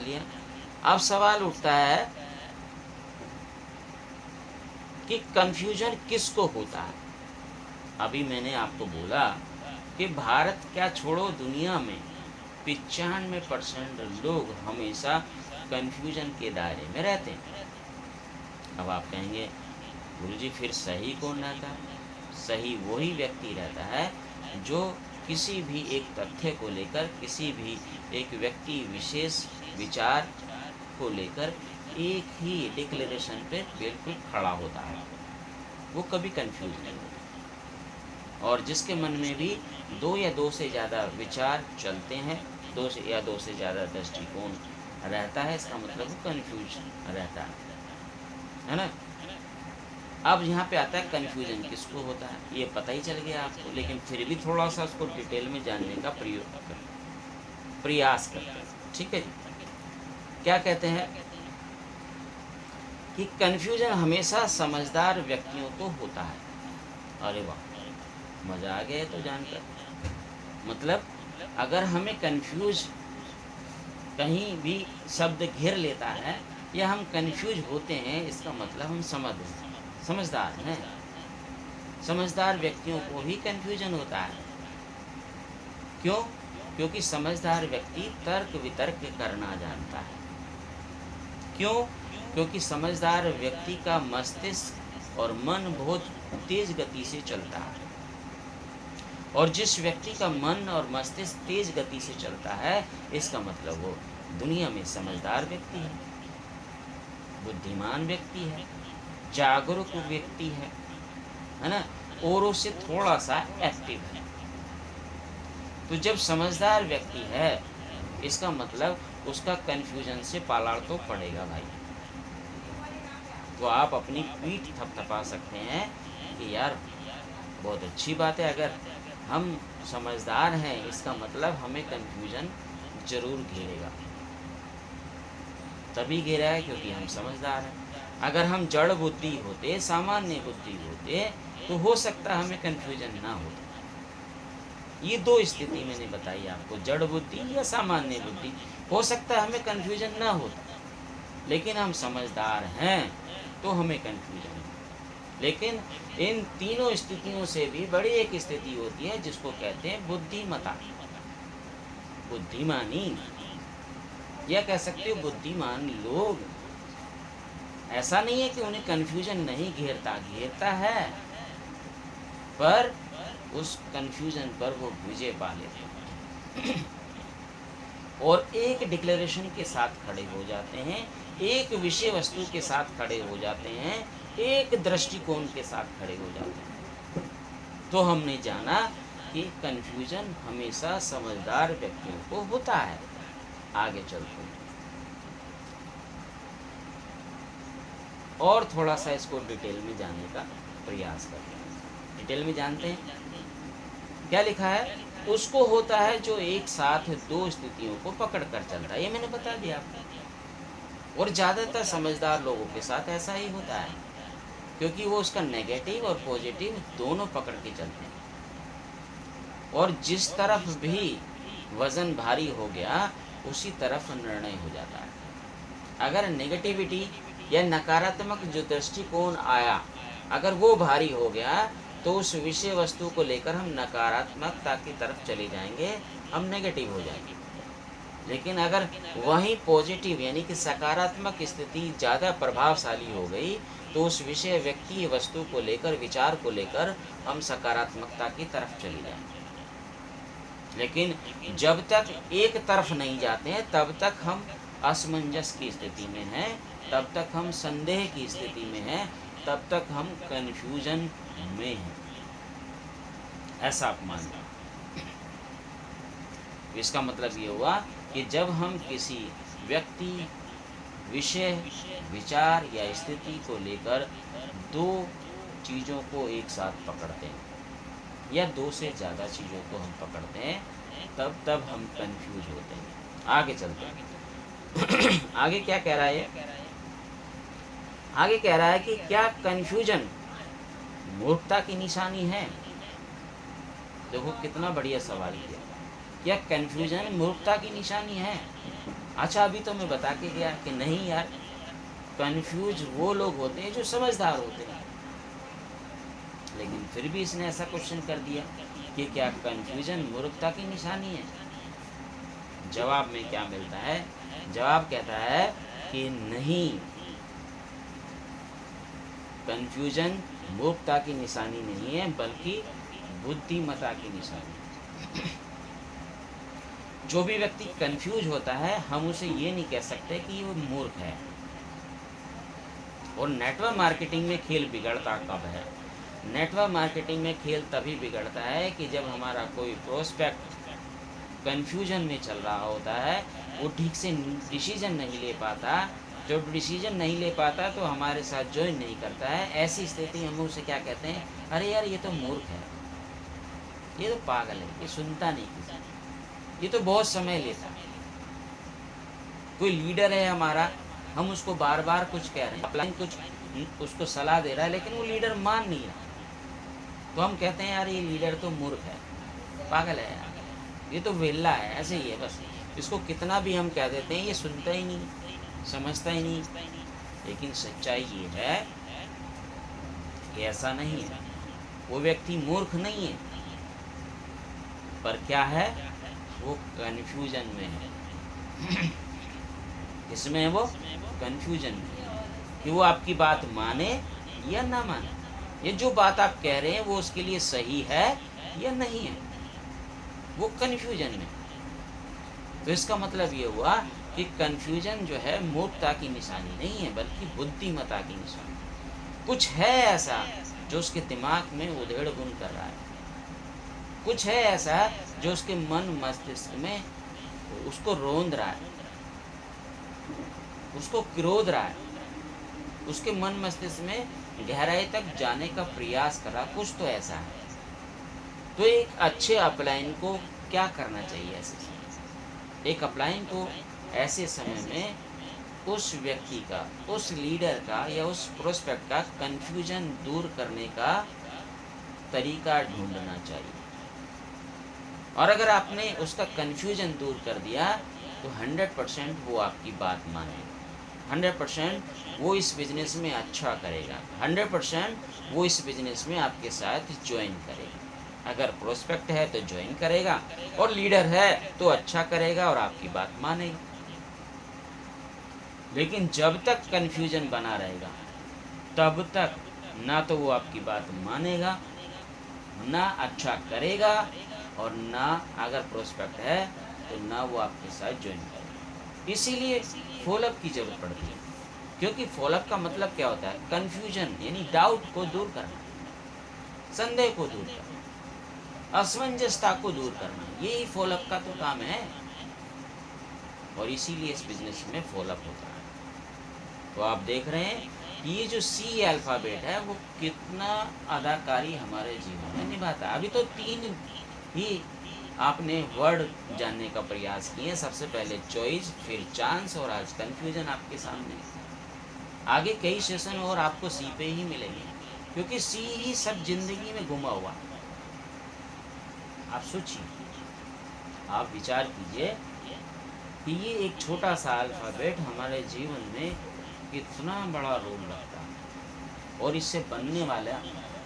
लिया। अब सवाल उठता है कि कन्फ्यूजन किसको होता है। अभी मैंने आपको बोला कि भारत क्या छोड़ो दुनिया में 95% लोग हमेशा कन्फ्यूजन के दायरे में रहते हैं। अब आप कहेंगे गुरुजी फिर सही कौन रहता है? सही वही व्यक्ति रहता है जो किसी भी एक तथ्य को लेकर, किसी भी एक व्यक्ति विशेष विचार को लेकर एक ही डिक्लेरेशन पे बिल्कुल खड़ा होता है, वो कभी कंफ्यूज नहीं होता। और जिसके मन में भी दो या दो से ज़्यादा विचार चलते हैं, दो से ज़्यादा दृष्टिकोण रहता है, इसका मतलब वो कंफ्यूज रहता है ना। अब यहाँ पे आता है कन्फ्यूजन किसको होता है, ये पता ही चल गया आपको, लेकिन फिर भी थोड़ा सा उसको डिटेल में जानने का प्रयास करते हैं। ठीक है जी, क्या कहते हैं कि कन्फ्यूजन हमेशा समझदार व्यक्तियों को होता है। अरे वाह, मज़ा आ गया तो जानकर। मतलब अगर हमें कन्फ्यूज कहीं भी शब्द घेर लेता है या हम कन्फ्यूज होते हैं, इसका मतलब हम समझदार हैं। समझदार व्यक्तियों को ही कन्फ्यूजन होता है। क्यों? क्योंकि समझदार व्यक्ति तर्क वितर्क करना जानता है। क्यों? क्योंकि समझदार व्यक्ति का मस्तिष्क और मन बहुत तेज गति से चलता है, और जिस व्यक्ति का मन और मस्तिष्क तेज गति से चलता है, इसका मतलब वो दुनिया में समझदार व्यक्ति है, बुद्धिमान व्यक्ति है, जागरूक व्यक्ति है ना, औरों से थोड़ा सा एक्टिव है। तो जब समझदार व्यक्ति है, इसका मतलब उसका कन्फ्यूजन से पालाड़ तो पड़ेगा भाई। तो आप अपनी पीठ थपथपा सकते हैं कि यार बहुत अच्छी बात है, अगर हम समझदार हैं इसका मतलब हमें कन्फ्यूजन जरूर घेरेगा। तभी घेरा है क्योंकि हम समझदार हैं। अगर हम जड़ बुद्धि होते, सामान्य बुद्धि होते, तो हो सकता हमें कन्फ्यूजन ना होता। ये दो स्थिति मैंने बताई आपको, जड़ बुद्धि या सामान्य बुद्धि, हो सकता है हमें कन्फ्यूजन ना होता, लेकिन हम समझदार हैं तो हमें कन्फ्यूजन है। लेकिन इन तीनों स्थितियों से भी बड़ी एक स्थिति होती है जिसको कहते हैं बुद्धिमता, बुद्धिमानी, या कह सकते हो बुद्धिमान लोग। ऐसा नहीं है कि उन्हें कन्फ्यूजन नहीं घेरता है, पर उस कन्फ्यूजन पर वो विजय पा लेते हैं और एक डिक्लेरेशन के साथ खड़े हो जाते हैं, एक विषय वस्तु के साथ खड़े हो जाते हैं, एक दृष्टिकोण के साथ खड़े हो जाते हैं। तो हमने जाना कि कन्फ्यूजन हमेशा समझदार व्यक्तियों को होता है। आगे चलते हैं और थोड़ा सा इसको डिटेल में जानने का प्रयास करते हैं। डिटेल में जानते हैं क्या लिखा है। उसको होता है जो एक साथ दो स्थितियों को पकड़ कर चलता है, ये मैंने बता दिया आपको। और ज़्यादातर समझदार लोगों के साथ ऐसा ही होता है, क्योंकि वो उसका नेगेटिव और पॉजिटिव दोनों पकड़ के चलते हैं। और जिस तरफ भी वज़न भारी हो गया उसी तरफ निर्णय हो जाता है। अगर नेगेटिविटी या नकारात्मक जो दृष्टिकोण आया, अगर वो भारी हो गया, तो उस विषय वस्तु को लेकर हम नकारात्मकता की तरफ चले जाएंगे, हम नेगेटिव हो जाएंगे। लेकिन अगर वहीं पॉजिटिव यानी कि सकारात्मक स्थिति ज़्यादा प्रभावशाली हो गई, तो उस विषय व्यक्ति वस्तु को लेकर, विचार को लेकर हम सकारात्मकता की तरफ चले जाएंगे। लेकिन जब तक एक तरफ नहीं जाते हैं, तब तक हम असमंजस की स्थिति में हैं, तब तक हम संदेह की स्थिति में हैं, तब तक हम कन्फ्यूजन में हैं। ऐसा आप मान लो। इसका मतलब ये हुआ कि जब हम किसी व्यक्ति, विषय, विचार या स्थिति को लेकर दो चीज़ों को एक साथ पकड़ते हैं या दो से ज़्यादा चीज़ों को हम पकड़ते हैं, तब हम कंफ्यूज होते हैं। आगे चलते हैं। आगे क्या कह रहा है? आगे कह रहा है कि क्या कंफ्यूजन मूर्खता की निशानी है? देखो कितना बढ़िया सवाल किया। क्या कंफ्यूजन मूर्खता की निशानी है? अच्छा, अभी तो मैं बता के गया कि नहीं यार, कंफ्यूज वो लोग होते हैं जो समझदार होते हैं। लेकिन फिर भी इसने ऐसा क्वेश्चन कर दिया कि क्या कंफ्यूजन मूर्खता की निशानी है? जवाब में क्या मिलता है? जवाब कहता है कि नहीं, कंफ्यूजन मूर्खता की निशानी नहीं है, बल्कि बुद्धिमता की निशानी। जो भी व्यक्ति कंफ्यूज होता है, हम उसे ये नहीं कह सकते कि वो मूर्ख है। और नेटवर्क मार्केटिंग में खेल बिगड़ता कब है? नेटवर्क मार्केटिंग में खेल तभी बिगड़ता है कि जब हमारा कोई प्रोस्पेक्ट कंफ्यूजन में चल रहा होता है, वो ठीक से डिसीजन नहीं ले पाता। जब डिसीजन नहीं ले पाता तो हमारे साथ ज्वाइन नहीं करता है। ऐसी स्थिति हम उसे क्या कहते हैं? अरे यार, ये तो मूर्ख है, ये तो पागल है, ये सुनता नहीं किसी, ये तो बहुत समय लेता है। कोई लीडर है हमारा, हम उसको बार बार कुछ कह रहे हैं, अपलाइन कुछ उसको सलाह दे रहा है, लेकिन वो लीडर मान नहीं रहा, तो हम कहते हैं यार ये लीडर तो मूर्ख है, पागल है यार, ये तो वेल्ला है, ऐसे ही है बस, इसको कितना भी हम कह देते हैं ये सुनता ही नहीं, समझता ही नहीं। लेकिन सच्चाई ये है कि ऐसा नहीं है। वो व्यक्ति मूर्ख नहीं है, पर क्या है, वो कन्फ्यूजन में है। किसमें है वो? कन्फ्यूजन में, कि वो आपकी बात माने या ना माने, ये जो बात आप कह रहे हैं वो उसके लिए सही है या नहीं है, वो कन्फ्यूजन में। तो इसका मतलब ये हुआ कि कन्फ्यूजन जो है मूर्खता की निशानी नहीं है, बल्कि बुद्धिमता की निशानी। कुछ है ऐसा जो उसके दिमाग में उधेड़ बुन कर रहा है, कुछ है ऐसा जो उसके मन मस्तिष्क में उसको रोंद रहा है, उसको क्रोध रहा है, उसके मन मस्तिष्क में गहराई तक जाने का प्रयास कर रहा, कुछ तो ऐसा है। तो एक अच्छे अपलाइन को क्या करना चाहिए ऐसे समय? एक अपलाइन को ऐसे समय में उस व्यक्ति का, उस लीडर का या उस प्रोस्पेक्ट का कन्फ्यूजन दूर करने का तरीका ढूंढना चाहिए। और अगर आपने उसका कन्फ्यूजन दूर कर दिया तो 100% वो आपकी बात मानेगा, 100% वो इस बिजनेस में अच्छा करेगा, 100% वो इस बिजनेस में आपके साथ ज्वाइन करेगा। अगर प्रोस्पेक्ट है तो ज्वाइन करेगा, और लीडर है तो अच्छा करेगा और आपकी बात मानेगा। लेकिन जब तक कन्फ्यूजन बना रहेगा, तब तक ना तो वो आपकी बात मानेगा, ना अच्छा करेगा, और ना अगर प्रोस्पेक्ट है तो ना वो आपके साथ ज्वाइन करेगा। इसीलिए फॉलोअप की जरूरत पड़ती है, क्योंकि फॉलोअप का मतलब क्या होता है? कन्फ्यूजन यानी डाउट को दूर करना, संदेह को दूर करना, असमंजसता को दूर करना, यही फॉलोअप का तो काम है। और इसीलिए इस बिजनेस में फॉलोअप होता है। तो आप देख रहे हैं ये जो सी अल्फ़ाबेट है वो कितना अदाकारी हमारे जीवन में निभाता है। अभी तो 3 ही आपने वर्ड जानने का प्रयास किए। सबसे पहले चॉइस, फिर चांस, और आज कन्फ्यूजन आपके सामने। आगे कई सेशन और आपको सी पे ही मिलेंगे, क्योंकि सी ही सब जिंदगी में घुमा हुआ है। आप सोचिए, आप विचार कीजिए कि ये एक छोटा सा अल्फ़ाबेट हमारे जीवन में कितना बड़ा रोल रखता है, और इससे बनने वाला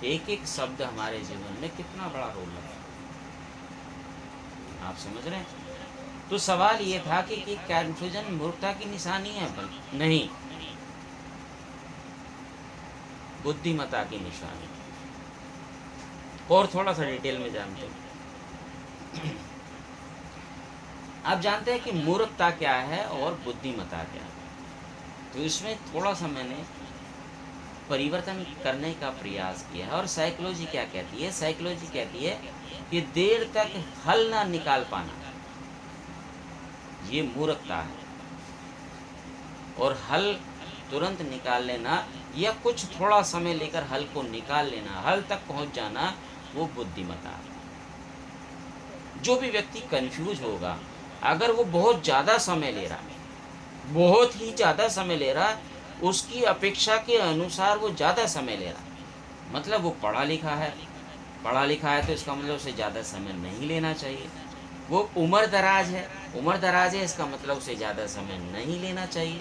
एक एक शब्द हमारे जीवन में कितना बड़ा रोल रखता है। आप समझ रहे हैं? तो सवाल ये था कि कन्फ्यूजन मूर्खता की निशानी है? बल्कि नहीं, बुद्धिमता की निशानी। और थोड़ा सा डिटेल में जानते हैं। आप जानते हैं कि मूर्खता क्या है और बुद्धिमता क्या है? तो इसमें थोड़ा सा मैंने परिवर्तन करने का प्रयास किया है। और साइकोलॉजी क्या कहती है? साइकोलॉजी कहती है कि देर तक हल ना निकाल पाना, ये मूर्खता है, और हल तुरंत निकाल लेना या कुछ थोड़ा समय लेकर हल को निकाल लेना, हल तक पहुंच जाना, वो बुद्धिमता है। जो भी व्यक्ति कंफ्यूज होगा, अगर वो बहुत ज़्यादा समय ले रहा है, बहुत ही ज़्यादा समय ले रहा है, उसकी अपेक्षा के अनुसार वो ज़्यादा समय ले रहा है, मतलब वो पढ़ा लिखा है, पढ़ा लिखा है तो इसका मतलब उसे ज़्यादा समय नहीं लेना चाहिए। वो उम्र दराज है, उम्र दराज है इसका मतलब उसे ज़्यादा समय नहीं लेना चाहिए।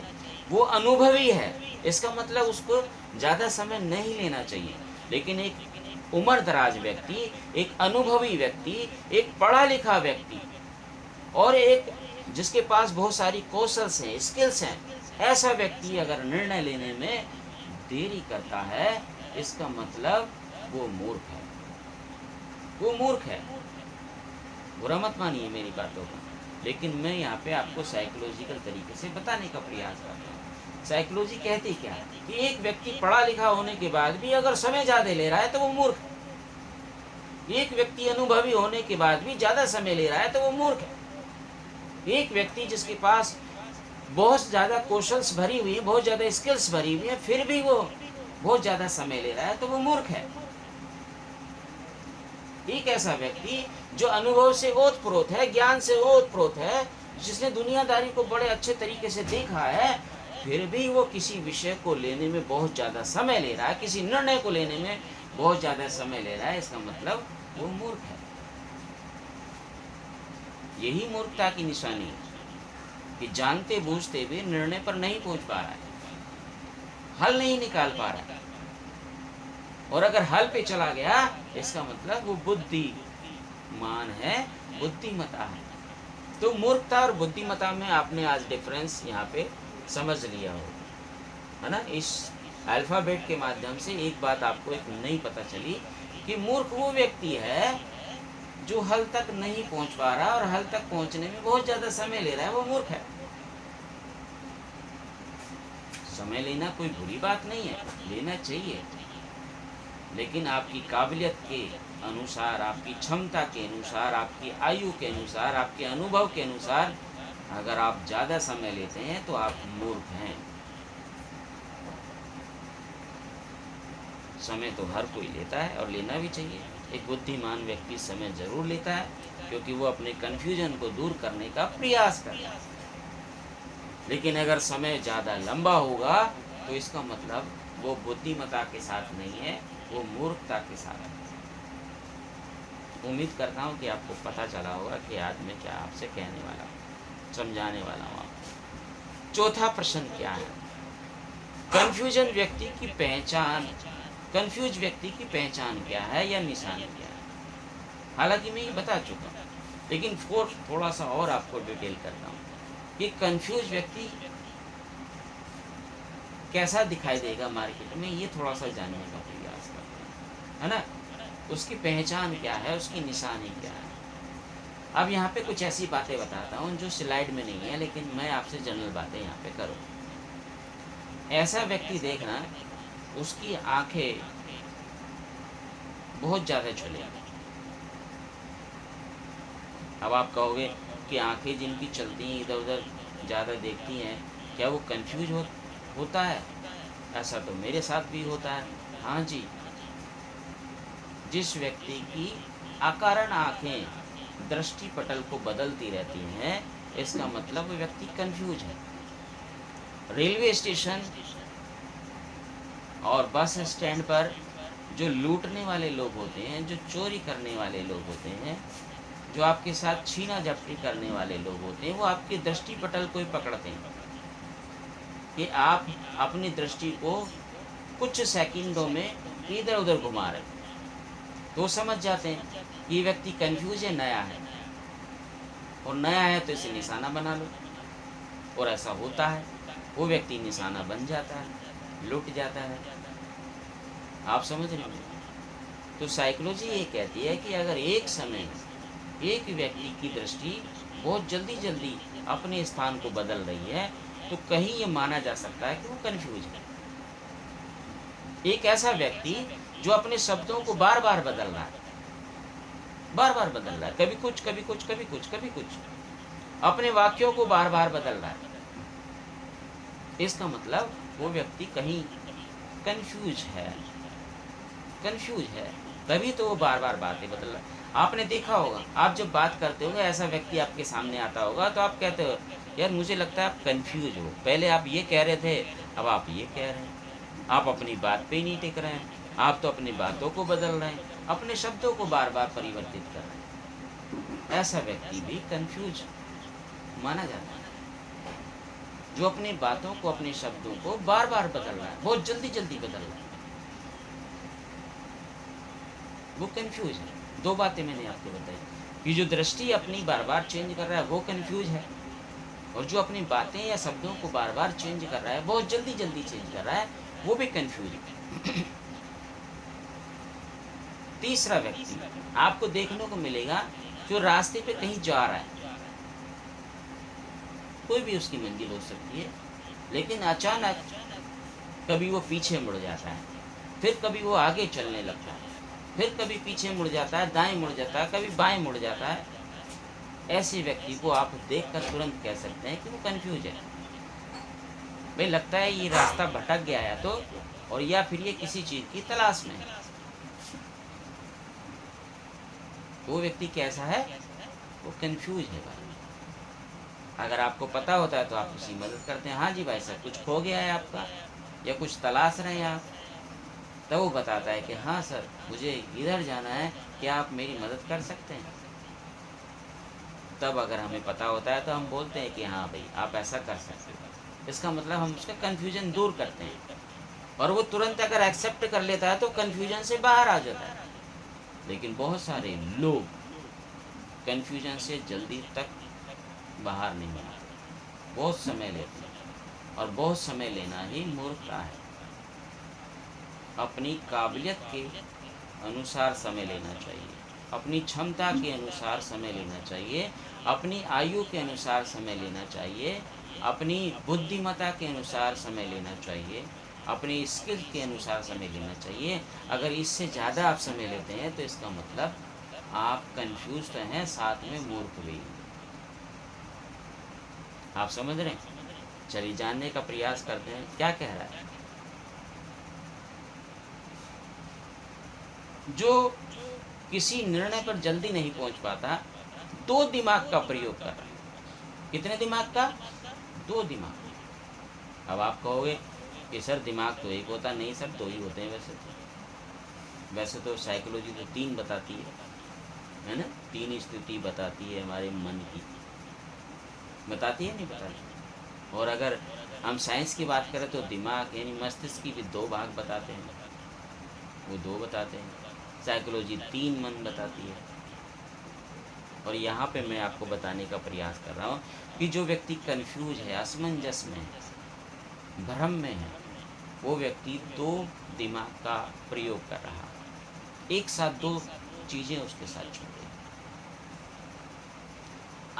वो अनुभवी है इसका मतलब उसको ज़्यादा समय नहीं लेना चाहिए। लेकिन एक उम्र दराज व्यक्ति, एक अनुभवी व्यक्ति, एक पढ़ा लिखा व्यक्ति और एक जिसके पास बहुत सारी कौशल्स हैं, स्किल्स हैं, ऐसा व्यक्ति अगर निर्णय लेने में देरी करता है इसका मतलब वो मूर्ख है। वो मूर्ख है। बुरा मत मानिए मेरी बातों का, लेकिन मैं यहाँ पे आपको साइकोलॉजिकल तरीके से बताने का प्रयास करता हूँ। साइकोलॉजी कहती क्या है कि एक व्यक्ति पढ़ा लिखा होने के बाद भी अगर समय ज़्यादा ले रहा है तो वो मूर्ख है। एक व्यक्ति अनुभवी होने के बाद भी ज़्यादा समय ले रहा है तो वो मूर्ख है। एक व्यक्ति जिसके पास बहुत ज़्यादा कौशल्स भरी हुई है, बहुत ज़्यादा स्किल्स भरी हुई है, फिर भी वो बहुत ज़्यादा समय ले रहा है तो वो मूर्ख है। एक ऐसा व्यक्ति जो अनुभव से ओतप्रोत है, ज्ञान से ओतप्रोत है, जिसने दुनियादारी को बड़े अच्छे तरीके से देखा है, फिर भी वो किसी विषय को लेने में बहुत ज़्यादा समय ले रहा है, किसी निर्णय को लेने में बहुत ज़्यादा समय ले रहा है, इसका मतलब वो मूर्ख है। यही मूर्खता की निशानी है कि जानते बूझते भी निर्णय पर नहीं पहुंच पा रहा है, हल नहीं निकाल पा रहा है, और अगर हल पे चला गया इसका मतलब वो बुद्धिमान है, बुद्धिमता है। तो मूर्खता और बुद्धिमता में आपने आज डिफरेंस यहाँ पे समझ लिया हो, है ना। इस अल्फ़ाबेट के माध्यम से एक बात आपको एक नई पता चली कि मूर्ख वो व्यक्ति है जो हल तक नहीं पहुंच पा रहा और हल तक पहुंचने में बहुत ज़्यादा समय ले रहा है, वो मूर्ख है। समय लेना कोई बुरी बात नहीं है, लेना चाहिए, लेकिन आपकी काबिलियत के अनुसार, आपकी क्षमता के अनुसार, आपकी आयु के अनुसार, आपके अनुभव के अनुसार अगर आप ज़्यादा समय लेते हैं तो आप मूर्ख हैं। समय तो हर कोई लेता है और लेना भी चाहिए। एक बुद्धिमान व्यक्ति समय जरूर लेता है क्योंकि वो अपने कन्फ्यूजन को दूर करने का प्रयास करता है। लेकिन अगर समय ज़्यादा लंबा होगा तो इसका मतलब वो बुद्धिमत्ता के साथ नहीं है, वो मूर्खता के साथ है। उम्मीद करता हूँ कि आपको पता चला होगा कि आज मैं क्या आपसे कहने वाला हूँ, समझाने वाला हूँ आपको। चौथा प्रश्न क्या है? कन्फ्यूजन व्यक्ति की पहचान, कन्फ्यूज व्यक्ति की पहचान क्या है या निशानी क्या है? हालांकि मैं ये बता चुका हूँ, लेकिन थोड़ा सा और आपको डिटेल करता हूँ कि कन्फ्यूज व्यक्ति कैसा दिखाई देगा मार्केट में, ये थोड़ा सा जानने का प्रयास करते हैं, है ना। उसकी पहचान क्या है, उसकी निशानी क्या है। अब यहाँ पे कुछ ऐसी बातें बताता हूँ जो स्लाइड में नहीं है, लेकिन मैं आपसे जनरल बातें यहाँ पे करूँ। ऐसा व्यक्ति देखना, उसकी आंखें बहुत ज़्यादा झुलेंगी। अब आप कहोगे कि आंखें जिनकी चलती हैं, इधर उधर ज़्यादा देखती हैं, क्या वो कंफ्यूज होता है? ऐसा तो मेरे साथ भी होता है। हाँ जी, जिस व्यक्ति की अकारण आंखें दृष्टि पटल को बदलती रहती हैं, इसका मतलब वो व्यक्ति कंफ्यूज है। रेलवे स्टेशन और बस स्टैंड पर जो लूटने वाले लोग होते हैं, जो चोरी करने वाले लोग होते हैं, जो आपके साथ छीना झपटी करने वाले लोग होते हैं, वो आपके दृष्टि पटल को ही पकड़ते हैं कि आप अपनी दृष्टि को कुछ सेकंडों में इधर उधर घुमा रहे हैं। तो समझ जाते हैं ये व्यक्ति कंफ्यूज है, नया है, और नया है तो इसे निशाना बना लो। और ऐसा होता है, वो व्यक्ति निशाना बन जाता है, लुट जाता है। आप समझ रहे हैं? तो साइकोलॉजी ये कहती है कि अगर एक समय एक व्यक्ति की दृष्टि बहुत जल्दी जल्दी अपने स्थान को बदल रही है तो कहीं ये माना जा सकता है कि वो कंफ्यूज है। एक ऐसा व्यक्ति जो अपने शब्दों को बार बार बदल रहा है, बार बार बदल रहा है, कभी कुछ कभी कुछ कभी कुछ कभी कुछ, अपने वाक्यों को बार बार बदल रहा है, इसका मतलब वो व्यक्ति कहीं कंफ्यूज है, कंफ्यूज है, तभी तो वो बार बार बातें बदल रहा है। आपने देखा होगा, आप जब बात करते होगे, ऐसा व्यक्ति आपके सामने आता होगा तो आप कहते हो यार मुझे लगता है आप कंफ्यूज हो, पहले आप ये कह रहे थे, अब आप ये कह रहे हैं, आप अपनी बात पे ही नहीं टिक रहे हैं, आप तो अपनी बातों को बदल रहे हैं, अपने शब्दों को बार बार परिवर्तित कर रहे हैं। ऐसा व्यक्ति भी कंफ्यूज माना जाता है। जो अपनी बातों को, अपने शब्दों को बार बार बदल रहा है, बहुत जल्दी जल्दी बदल रहा है, वो कंफ्यूज है। दो बातें मैंने आपको बताई कि जो दृष्टि अपनी बार बार चेंज कर रहा है वो कंफ्यूज है, और जो अपनी बातें या शब्दों को बार बार चेंज कर रहा है, बहुत जल्दी जल्दी चेंज कर रहा है, वो भी कंफ्यूज है। तीसरा व्यक्ति आपको देखने को मिलेगा जो रास्ते पे कहीं जा रहा है, कोई भी उसकी मंजिल हो सकती है, लेकिन अचानक कभी वो पीछे मुड़ जाता है, फिर कभी वो आगे चलने लगता है, फिर कभी पीछे मुड़ जाता है, दाएं मुड़ जाता है, कभी बाएं मुड़ जाता है। ऐसे व्यक्ति को आप देखकर तुरंत कह सकते हैं कि वो कंफ्यूज है। भाई लगता है ये रास्ता भटक गया है तो, और या फिर ये किसी चीज की तलाश में है। वो व्यक्ति कैसा है? वो कंफ्यूज है भाई। अगर आपको पता होता है तो आप उसकी मदद करते हैं, हाँ जी भाई साहब कुछ खो गया है आपका, या कुछ तलाश रहे हैं आप, तब वो बताता है कि हाँ सर मुझे इधर जाना है, क्या आप मेरी मदद कर सकते हैं? तब अगर हमें पता होता है तो हम बोलते हैं कि हाँ भाई आप ऐसा कर सकते हैं। इसका मतलब हम उसका कन्फ्यूजन दूर करते हैं, और वो तुरंत अगर एक्सेप्ट कर लेता है तो कन्फ्यूजन से बाहर आ जाता है। लेकिन बहुत सारे लोग कन्फ्यूजन से जल्दी तक बाहर नहीं आते, बहुत समय लेते हैं, और बहुत समय लेना ही मूर्खता है। अपनी काबिलियत के अनुसार समय लेना चाहिए, अपनी क्षमता के अनुसार समय लेना चाहिए, अपनी आयु के अनुसार समय लेना चाहिए, अपनी बुद्धिमत्ता के अनुसार समय लेना चाहिए, अपनी स्किल के अनुसार समय लेना चाहिए। अगर इससे ज़्यादा आप समय लेते हैं तो इसका मतलब आप कंफ्यूज तो हैं, साथ में मूर्ख भी। आप समझ रहे हैं? चलिए जानने का प्रयास करते हैं क्या कह रहा है। जो किसी निर्णय पर जल्दी नहीं पहुंच पाता, दो दिमाग का प्रयोग कर रहा है। कितने दिमाग का? दो दिमाग। अब आप कहोगे कि सर दिमाग तो एक होता, नहीं सर दो ही होते हैं। वैसे तो साइकोलॉजी तो तीन बताती है ना, तीन स्थिति बताती है हमारे मन की, बताती है नहीं बताती। और अगर हम साइंस की बात करें तो दिमाग यानी मस्तिष्क की भी दो भाग बताते हैं, वो दो बताते हैं। साइकोलॉजी तीन मन बताती है। और यहाँ पे मैं आपको बताने का प्रयास कर रहा हूँ कि जो व्यक्ति कंफ्यूज है, असमंजस में है, भ्रम में है, वो व्यक्ति दो दिमाग का प्रयोग कर रहा है, एक साथ दो चीज़ें उसके साथ छूट गई।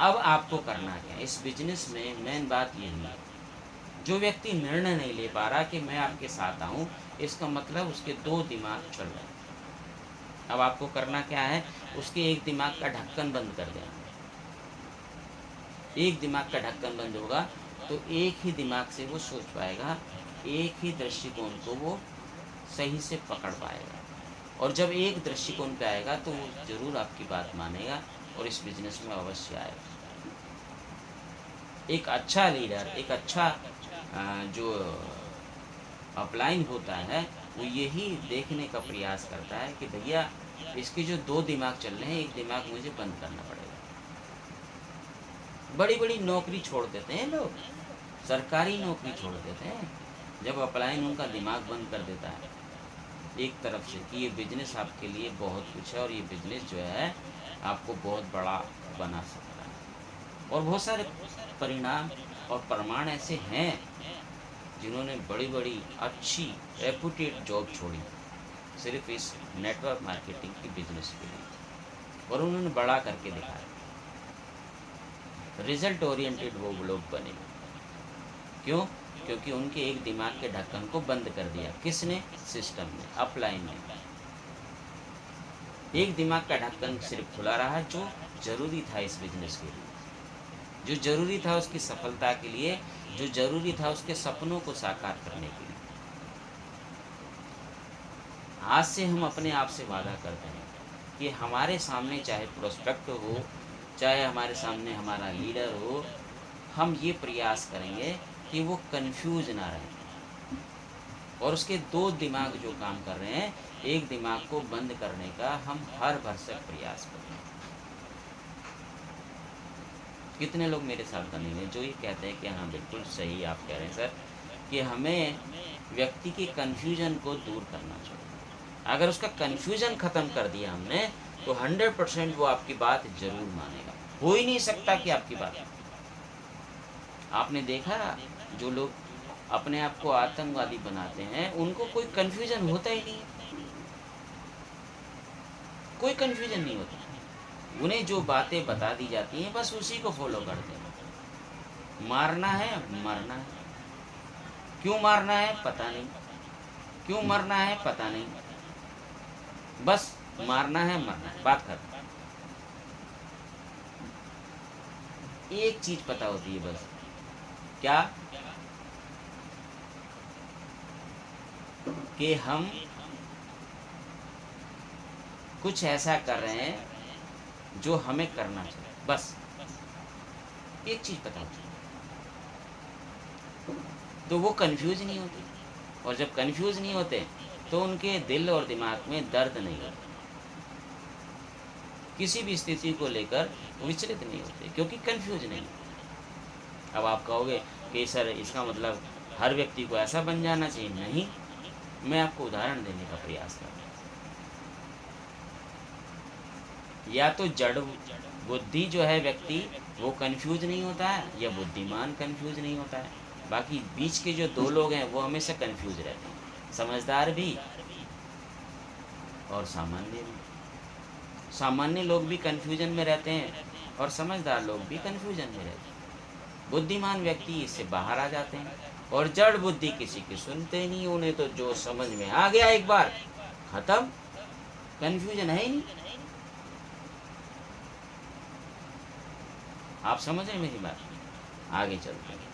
अब आपको करना क्या है इस बिजनेस में? मेन बात यही है, जो व्यक्ति निर्णय नहीं ले पा रहा कि मैं आपके साथ आऊँ, इसका मतलब उसके दो दिमाग चल रहे हैं। अब आपको करना क्या है, उसके एक दिमाग का ढक्कन बंद कर देना। एक दिमाग का ढक्कन बंद होगा तो एक ही दिमाग से वो सोच पाएगा, एक ही दृष्टिकोण को वो सही से पकड़ पाएगा। और जब एक दृष्टिकोण पे आएगा तो वो जरूर आपकी बात मानेगा और इस बिजनेस में अवश्य आएगा। एक अच्छा लीडर, एक अच्छा जो अपलाइन होता है, वो यही देखने का प्रयास करता है कि भैया इसके जो दो दिमाग चल रहे हैं, एक दिमाग मुझे बंद करना पड़ेगा। बड़ी बड़ी नौकरी छोड़ देते हैं लोग, सरकारी नौकरी छोड़ देते हैं, जब अपलाइन उनका दिमाग बंद कर देता है एक तरफ से कि ये बिजनेस आपके लिए बहुत कुछ है और ये बिजनेस जो है आपको बहुत बड़ा बना सकता है। और बहुत सारे परिणाम और प्रमाण ऐसे हैं जिन्होंने बड़ी बड़ी अच्छी रेपुटेड जॉब छोड़ी सिर्फ इस नेटवर्क मार्केटिंग की बिजनेस के लिए, और उन्होंने बड़ा करके दिखाया। रिजल्ट ओरिएंटेड वो लोग बने। क्यों? क्योंकि उनके एक दिमाग के ढक्कन को बंद कर दिया। किसने? सिस्टम ने, अपलाइन ने। एक दिमाग का ढक्कन सिर्फ खुला रहा जो जरूरी था इस बिजनेस के लिए, जो जरूरी था उसकी सफलता के लिए, जो जरूरी था उसके सपनों को साकार करने के लिए। आज से हम अपने आप से वादा करते हैं कि हमारे सामने चाहे प्रोस्पेक्ट हो, चाहे हमारे सामने हमारा लीडर हो, हम ये प्रयास करेंगे कि वो कंफ्यूज ना रहे, और उसके दो दिमाग जो काम कर रहे हैं, एक दिमाग को बंद करने का हम हर भरसक प्रयास करें। कितने लोग मेरे साथ बने हुए हैं जो ये कहते हैं कि हाँ बिल्कुल सही आप कह रहे हैं सर, कि हमें व्यक्ति के कन्फ्यूजन को दूर करना चाहिए। अगर उसका कन्फ्यूजन ख़त्म कर दिया हमने तो 100% वो आपकी बात ज़रूर मानेगा। हो ही नहीं सकता कि आपकी बात, आपने देखा जो लोग अपने आप को आतंकवादी बनाते हैं उनको कोई कन्फ्यूजन होता ही नहीं है, कोई कन्फ्यूजन नहीं होता। उन्हें जो बातें बता दी जाती हैं बस उसी को फॉलो करते हैं। मारना है मरना है, क्यों मारना है पता नहीं, क्यों मरना है पता नहीं, बस मारना है मरना है, बात खत्म। एक चीज पता होती है बस, क्या, कि हम कुछ ऐसा कर रहे हैं जो हमें करना चाहिए, बस एक चीज पता होती है, तो वो कंफ्यूज नहीं होते। और जब कंफ्यूज नहीं होते तो उनके दिल और दिमाग में दर्द नहीं होता, किसी भी स्थिति को लेकर विचलित नहीं होते क्योंकि कंफ्यूज नहीं। अब आप कहोगे कि सर इसका मतलब हर व्यक्ति को ऐसा बन जाना चाहिए, नहीं, मैं आपको उदाहरण देने का प्रयास कर रहा हूँ। या तो जड़ बुद्धि जो है व्यक्ति वो कंफ्यूज नहीं होता है, या बुद्धिमान कंफ्यूज नहीं होता है। बाकी बीच के जो दो लोग हैं वो हमेशा कंफ्यूज रहते हैं, समझदार भी और सामान्य भी। सामान्य लोग भी कंफ्यूजन में रहते हैं और समझदार लोग भी कंफ्यूजन में रहते हैं। बुद्धिमान व्यक्ति इससे बाहर आ जाते हैं और जड़ बुद्धि किसी की सुनते नहीं, उन्हें तो जो समझ में आ गया एक बार खत्म, कंफ्यूजन है ही नहीं। आप समझ रहे मेरी बात? आगे चलते हैं।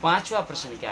5वां प्रश्न क्या